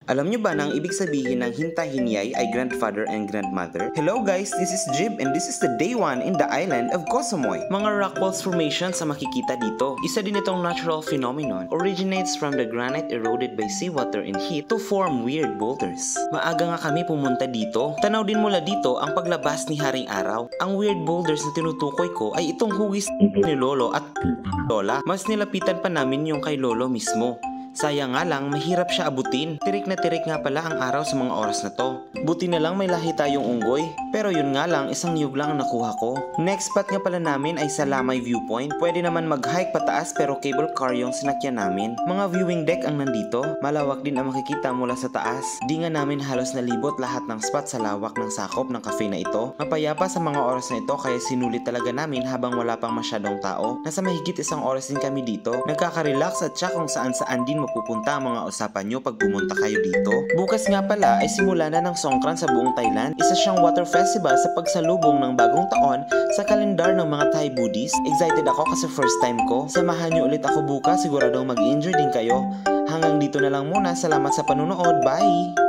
Alam nyo ba na ang ibig sabihin ng hinta-hinyay ay grandfather and grandmother? Hello guys, this is Jib and this is the day 1 in the island of Kosomoy. Mga rock walls formation sa makikita dito. Isa din itong natural phenomenon. Originates from the granite eroded by seawater and heat to form weird boulders. Maaga nga kami pumunta dito. Tanaw din mula dito ang paglabas ni Haring Araw. Ang weird boulders na tinutukoy ko ay itong hugis ni Lolo at Lola. Mas nilapitan pa namin yung kay Lolo mismo. Sayang nga lang, mahirap siya abutin. Tirik na tirik nga pala ang araw sa mga oras na to. Buti na lang may lahi tayong unggoy. Pero yun nga lang, isang niyog lang ang nakuha ko. Next spot nga pala namin ay sa Lamay Viewpoint. Pwede naman mag-hike pataas pero cable car yung sinakyan namin. Mga viewing deck ang nandito. Malawak din ang makikita mula sa taas. Di nga namin halos nalibot lahat ng spot sa lawak ng sakop ng cafe na ito. Mapayapa sa mga oras na ito kaya sinulit talaga namin habang wala pang masyadong tao. Nasa mahigit isang oras din kami dito. Nagkaka-relax at siya kung saan din mapupunta ang mga usapan nyo pag pumunta kayo dito. Bukas nga pala ay simula na ng Songkran sa buong Thailand. Isa siyang water festival sa pagsalubong ng bagong taon sa kalendar ng mga Thai Buddhist. Excited ako kasi first time ko. Samahan nyo ulit ako bukas, siguradong mag-enjoy din kayo. Hanggang dito na lang muna. Salamat sa panunood. Bye!